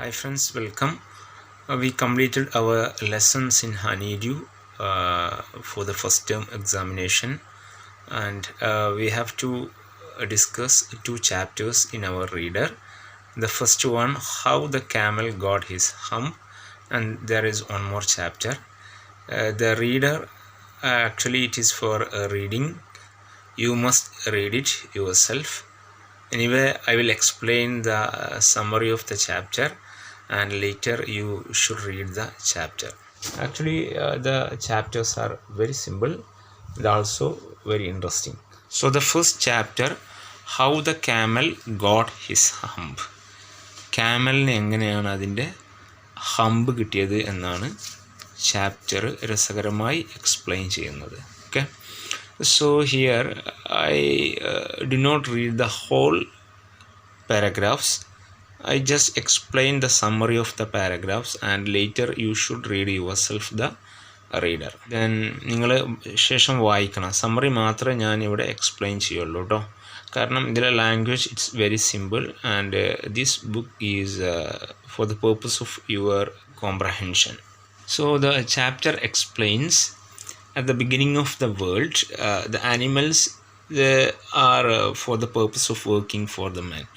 Hi friends, welcome. We completed our lessons in Honeydew for the first term examination, and we have to discuss two chapters in our reader. The first one, how the camel got his hump, and there is one more chapter. The reader, actually it is for reading. You must read it yourself. Anyway, I will explain the summary of the chapter, and later you should read the chapter. Actually, the chapters are very simple and also very interesting. So the first chapter, how the camel got his hump. Camelന് എങ്ങനെയാണ് അതിൻ്റെ hump കിട്ടിയത് എന്നാണ് chapter രസകരമായി explain ചെയ്യുന്നത്. Okay, so here I do not read the whole paragraphs. I just explain the summary of the paragraphs, and later you should read yourself the reader. Then നിങ്ങൾ ശേഷം വായിക്കണം. Summary മാത്രമേ ഞാൻ ഇവിടെ എക്സ്പ്ലെയിൻ ചെയ്യുള്ളൂ കേട്ടോ. കാരണം ഇതിലെ language it's very simple, and this book is for the purpose of your comprehension. So the chapter explains, at the beginning of the world, the animals are for the purpose of working for the man.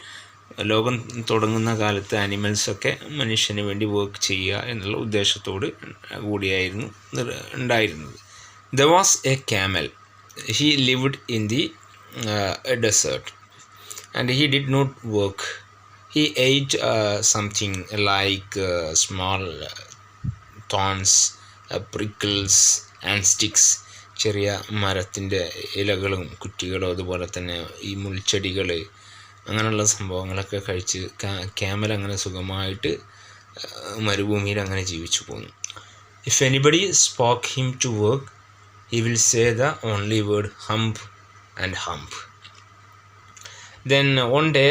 ലോകം തുടങ്ങുന്ന കാലത്ത് ആനിമൽസൊക്കെ മനുഷ്യന് വേണ്ടി work ചെയ്യുക എന്നുള്ള ഉദ്ദേശത്തോട് കൂടിയായിരുന്നു ഉണ്ടായിരുന്നത്. There was a camel. He lived in the desert, and he did not work. He ate something like small thorns, prickles and sticks. ചെറിയ മരത്തിൻ്റെ ഇലകളും കുറ്റികളും അതുപോലെ തന്നെ ഈ മുൾച്ചെടികൾ അങ്ങനെയുള്ള സംഭവങ്ങളൊക്കെ കഴിച്ച് ക്യാമൽ അങ്ങനെ സുഖമായിട്ട് മരുഭൂമിയിൽ അങ്ങനെ ജീവിച്ചു പോന്നു. If anybody spoke him to work, he will say the only word hump and hump. Then one day,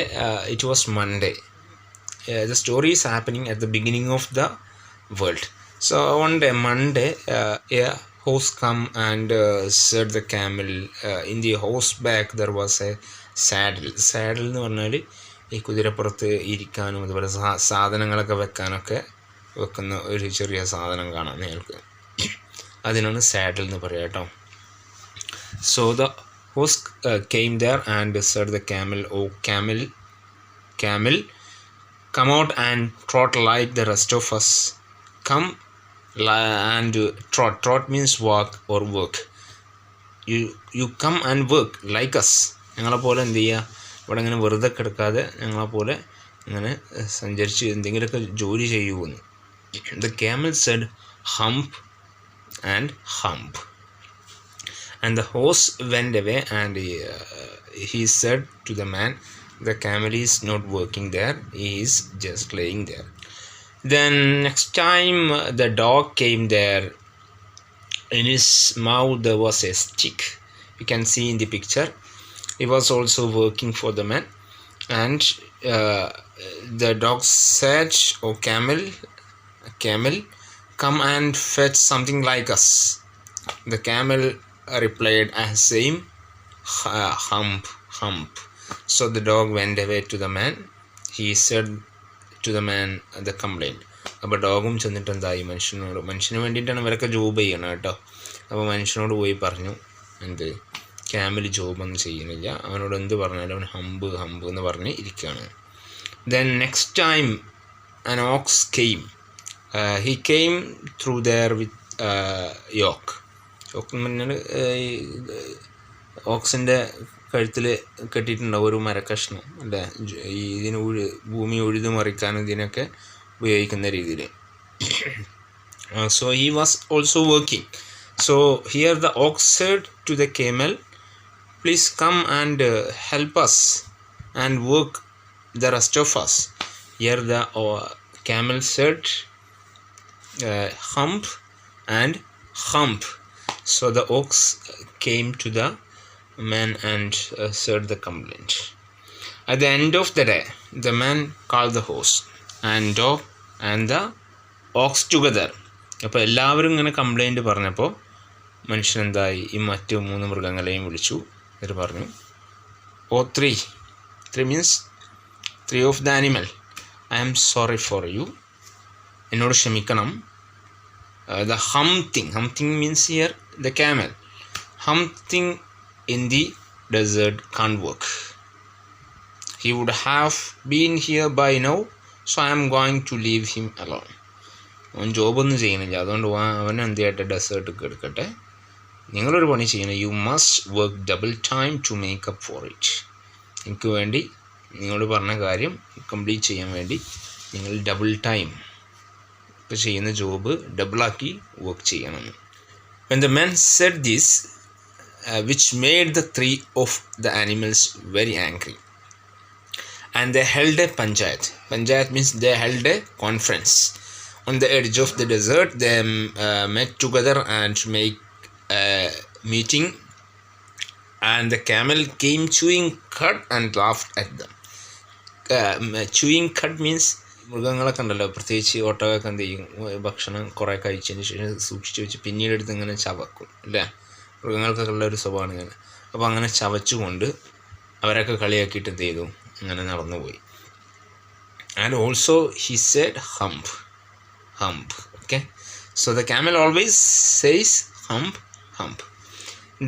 it was Monday. The story is happening at the beginning of the world. So one day, Monday, a horse come and said the camel. In the horse back there was a saddle എന്ന് പറഞ്ഞാൽ ഈ കുതിരപ്പുറത്ത് ഇരിക്കാനും അതുപോലെ സാധനങ്ങളൊക്കെ വെക്കാനൊക്കെ വെക്കുന്ന ഒരു ചെറിയ സാധനം കാണാം നിങ്ങൾക്ക്. അതിനാണ് സാഡിൽ എന്ന് പറയുക കേട്ടോ. So the horse came there and said the camel, "Oh camel, come out and trot like the rest of us. Come and trot. Trot means walk or work. You come and work like us." ഞങ്ങളെപ്പോലെ എന്ത് ചെയ്യുക, ഇവിടെ ഇങ്ങനെ വെറുതെ കിടക്കാതെ ഞങ്ങളെപ്പോലെ ഇങ്ങനെ സഞ്ചരിച്ച് എന്തെങ്കിലുമൊക്കെ ജോലി ചെയ്യുമെന്ന്. The camel said hump and hump, and the horse went away, and he said to the man, "The camel is not working there, he is just laying there." Then next time the dog came there. In his mouth there was a stick. You can see in the picture. He was also working for the man, and the dog said, "Oh camel, come and fetch something like us." The camel replied as same, hump. So the dog went away to the man. He said to the man the complaint. അപ്പോൾ ഡോഗും ചെന്നിട്ട് എന്തായി, മനുഷ്യന് വേണ്ടിയിട്ടാണ് ഇവരൊക്കെ job ചെയ്യണം കേട്ടോ. അപ്പോൾ മനുഷ്യനോട് പോയി പറഞ്ഞു, എന്ത് ക്യാമൽ ജോബൊന്നും ചെയ്യുന്നില്ല, അവനോട് എന്ത് പറഞ്ഞാലും അവൻ ഹമ്പ് എന്ന് പറഞ്ഞ് ഇരിക്കുകയാണ്. Then next time an ox came. He came through there with yoke എന്ന് പറഞ്ഞാൽ ഓക്സിൻ്റെ കഴുത്തിൽ കെട്ടിയിട്ടുണ്ടാവും ഒരു മരക്കഷ്ണം അല്ലേ, ഇതിന് ഭൂമി ഉഴുതു മറിക്കാനും ഇതിനൊക്കെ ഉപയോഗിക്കുന്ന രീതിയിൽ. So he was also working. So here the ox said to the camel, "Please come and help us and work the rest of us." Here the camel said hump and hump. So the ox came to the man and said the complaint. At the end of the day, the man called the horse and dog and the ox together. അപ്പോൾ എല്ലാവരും ഇങ്ങനെ complaint പറഞ്ഞപ്പോൾ മനുഷ്യൻ എന്തായി, ഈ മറ്റു 3 മൃഗങ്ങളെയും വിളിച്ചു. എന്നിട്ട് പറഞ്ഞു, "Oh, three means 3 of the animal. I am sorry for you. എന്നോട് ക്ഷമിക്കണം. The humping means here the camel. Humping in the desert can't work. He would have been here by now, so I am going to leave him alone. അവൻ ജോബൊന്നും ചെയ്യുന്നില്ല, അതുകൊണ്ട് അവൻ എന്ത് ചെയ്യട്ടെ, ഡെസേർട്ടൊക്കെ എടുക്കട്ടെ. നിങ്ങളൊരു പണി ചെയ്യണം. You must work double time to make up for it. എനിക്ക് വേണ്ടി നിങ്ങളോട് പറഞ്ഞ കാര്യം കംപ്ലീറ്റ് ചെയ്യാൻ വേണ്ടി നിങ്ങൾ ഡബിൾ ടൈം ഇപ്പോൾ ചെയ്യുന്ന ജോബ് ഡബിളാക്കി വർക്ക് ചെയ്യണം. When the men said this, which made the three of the animals very angry, and they held a panchayat. Panchayat means they held a conference on the edge of the desert. They met together and make a meeting, and the camel came chewing cud and laughed at them. Chewing cud means മൃഗങ്ങളൊക്കെ ഉണ്ടല്ലോ, പ്രത്യേകിച്ച് ഒട്ടകമൊക്കെ എന്ത് ചെയ്യും, ഭക്ഷണം കുറേ കഴിച്ചതിന് ശേഷം സൂക്ഷിച്ച് വെച്ച് പിന്നീട് എടുത്ത് ഇങ്ങനെ ചവക്കും അല്ലേ. മൃഗങ്ങൾക്കൊക്കെ ഉള്ള ഒരു സ്വഭാവമാണ് ഇങ്ങനെ. അപ്പോൾ അങ്ങനെ ചവച്ചുകൊണ്ട് അവരൊക്കെ കളിയാക്കിയിട്ട് എന്ത് ചെയ്തു, അങ്ങനെ നടന്നുപോയി. And also he said hump. Okay, so the camel always says hump.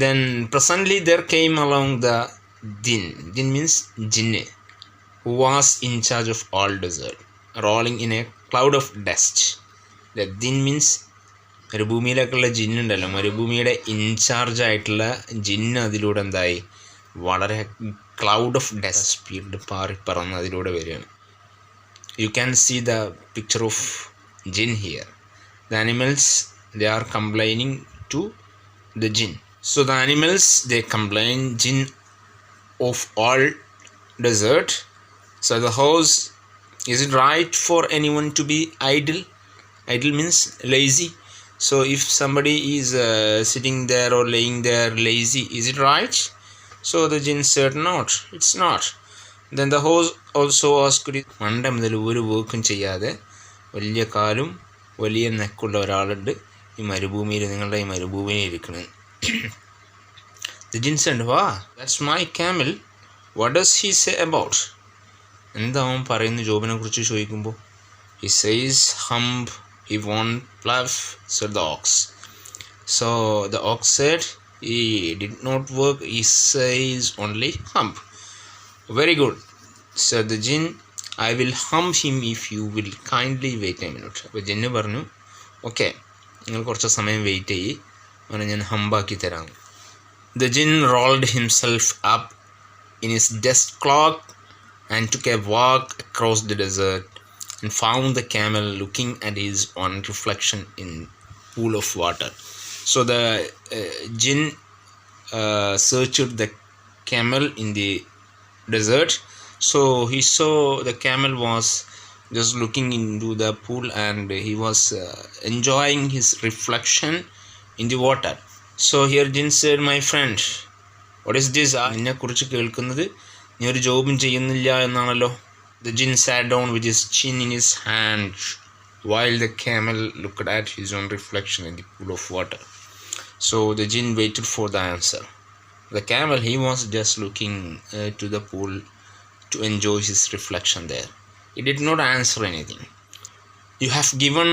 Then presently there came along the din means jinne, who was in charge of all desert, rolling in a cloud of dust. The din means മരുഭൂമിയിലൊക്കെയുള്ള ജിന്നുണ്ടല്ലോ, മരുഭൂമിയുടെ in charge ആയിട്ടുള്ള ജിന്ന് അതിലൂടെ എന്തായി, വളരെ cloud of dust speed പറന്ന് അതിലൂടെ വരികയാണ്. You can see the picture of jinn here. The animals, they are complaining to the jinn. So the animals, they complain, jinn of all desert. So the house, is it right for anyone to be idle? Idle means lazy. So if somebody is sitting there or laying there lazy, is it right? So the jinn said not, it's not. Then the host also asked, മണ്ട മുതൽ ഒരു വർക്കും ചെയ്യാതെ വലിയ കാലും വലിയ നെക്കുള്ള ഒരാളുണ്ട് ഈ മരുഭൂമിയിൽ, നിങ്ങളുടെ ഈ മരുഭൂമിയിൽ ഇരിക്കുന്നത്. The jinn said, wow, that's my camel. What does he say about? എന്താ അവൻ പറയുന്നു ജോബിനെ കുറിച്ച് ചോദിക്കുമ്പോൾ? He says hump, he won't bluff, said the ox. So the ox said, he did not work, he says only hump. Very good, said the jinn. I will hump him if you will kindly wait a minute. അപ്പോൾ ജിന്ന് പറഞ്ഞു, okay, നിങ്ങൾ കുറച്ച് സമയം wait ചെയ്യ്, അവനെ ഞാൻ ഹമ്പാക്കി തരാം. The jinn rolled himself up in his dust cloak and took a walk across the desert and found the camel looking at his own reflection in pool of water. So the jinn searched the camel in the desert. So he saw the camel was just looking into the pool and he was enjoying his reflection in the water. So here jinn said, my friend, what is this? നിന്നെ കുറിച്ച് കേൾക്കുന്നത് നീ ഒരു ജോബും ചെയ്യുന്നില്ല എന്നാണല്ലോ. The jinn sat down with his chin in his hand while the camel looked at his own reflection in the pool of water. So the jinn waited for the answer. The camel, he was just looking to the pool to enjoy his reflection there. He did not answer anything. You have given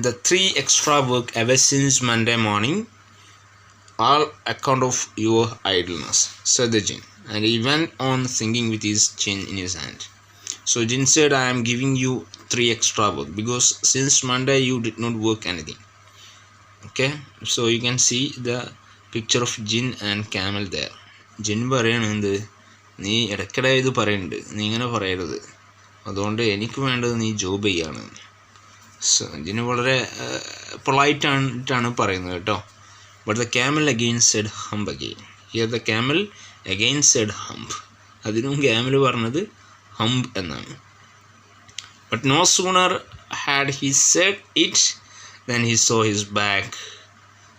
the 3 extra work ever since Monday morning, all account of your idleness, said the jinn. And he went on thinking with his chin in his hand. So jinn said, I am giving you 3 extra work because since Monday you did not work anything. Okay, so you can see the picture of jinn and camel there. Jinn പറയുന്നുണ്ട്, നീ ഇടയ്ക്കിടെ ഇത് പറയുന്നുണ്ട്, നീ ഇങ്ങനെ പറയരുത്, അതുകൊണ്ട് എനിക്ക് വേണ്ടത് നീ ജോബ് ചെയ്യാണ്. സോ ജിന്ന് വളരെ പൊളൈറ്റായിട്ടാണ് പറയുന്നത് കേട്ടോ. But the camel again said hump again. Here the camel again said hump. അതിനും camel പറഞ്ഞത് hump എന്നാണ്. But no sooner had he said it than he saw his back,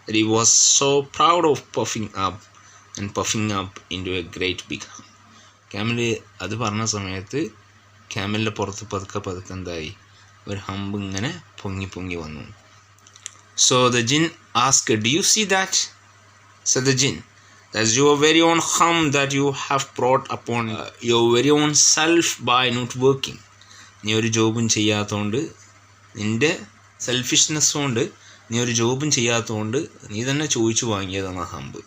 that he was so proud of puffing up into a great big hump. camel അത് പറഞ്ഞ സമയത്ത് ക്യാമലിൻ്റെ പുറത്ത് പതുക്കെ എന്തായി, ഒരു ഹമ്പ് ഇങ്ങനെ പൊങ്ങി വന്നു. So the jinn asked, do you see that? Said the jinn, that's your very own hump that you have brought upon your very own self by not working. നീ ഒരു ജോബും ചെയ്യാത്തതുകൊണ്ട്, നിൻ്റെ സെൽഫിഷ്നെസ് കൊണ്ട് നീ ഒരു ജോബും ചെയ്യാത്തതുകൊണ്ട് നീ തന്നെ ചോദിച്ചു വാങ്ങിയതാണ് hump.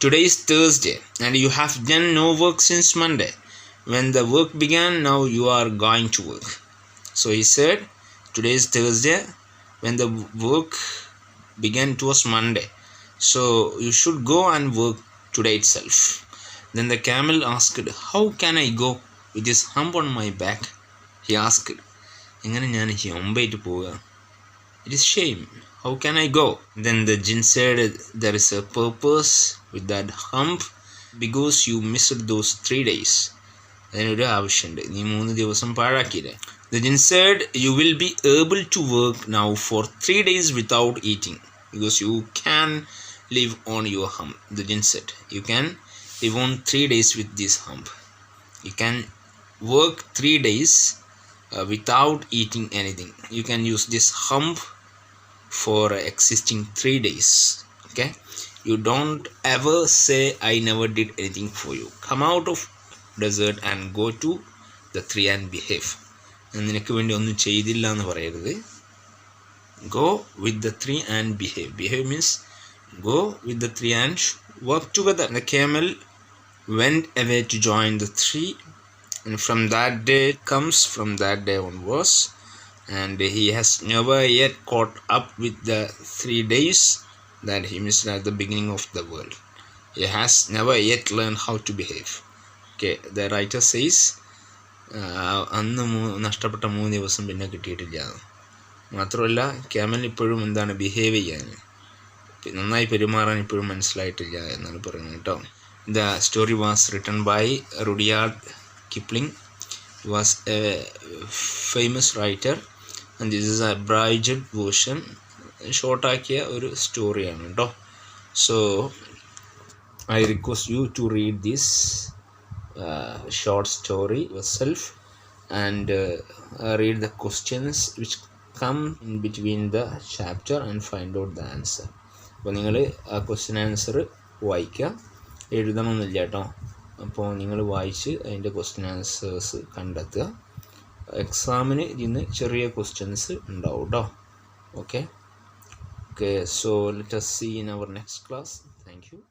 Today is Thursday and you have done no work since Monday. When the work began, now you are going to work. So he said, today is Thursday. When the work began, it was Monday. So you should go and work today itself. Then the camel asked, how can I go with this hump on my back? He asked, എങ്ങനെ ഞാൻ ഹമ്പേറ്റ് പോവുക? It is shame. How can I go? Then the jinn said, there is a purpose with that hump because you missed those 3 days. അതിനൊരു ആവശ്യമുണ്ട്, നീ 3 ദിവസം പാഴാക്കിയില്ലേ. The jinn said, you will be able to work now for 3 days without eating because you can live on your hump. The jinn said, you can live on 3 days with this hump. You can work 3 days without eating anything. You can use this hump for existing 3 days. Okay, you don't ever say I never did anything for you. Come out of desert and go to the tree and behave. നിനക്ക് വേണ്ടി ഒന്നും ചെയ്തില്ല എന്ന് പറയരുത്. Go with the tree and behave. Behave means go with the tree and work together. The camel went away to join the tree, and from that day onwards, and he has never yet caught up with the 3 days that he missed at the beginning of the world. He has never yet learned how to behave. Okay, the writer says, അന്ന് നഷ്ടപ്പെട്ട 3 ദിവസം പിന്നെ കിട്ടിയിട്ടില്ല. മാത്രമല്ല ക്യാമലിന് ഇപ്പോഴും എന്താണ് behave ചെയ്യാൻ, നന്നായി പെരുമാറാൻ ഇപ്പോഴും മനസ്സിലായിട്ടില്ല എന്നാണ് പറയുന്നത് കേട്ടോ. The story was written by Rudyard Kipling. He was a famous writer and this is a abridged version. ഷോർട്ടാക്കിയ ഒരു സ്റ്റോറിയാണ് കേട്ടോ. So I request you to read this short story yourself and read the questions which come in between the chapter and find out the answer. അപ്പോൾ നിങ്ങൾ ആ question answer വായിക്കുക, എഴുതണമെന്നില്ല കേട്ടോ. അപ്പോൾ നിങ്ങൾ വായിച്ച് അതിൻ്റെ ക്വസ്റ്റ്യൻ ആൻസേഴ്സ് കണ്ടെത്തുക. എക്സാമിന് ഇതിന് ചെറിയ ക്വസ്റ്റ്യൻസ് ഉണ്ടാവും കേട്ടോ. Okay, so let us see in our next class. Thank you.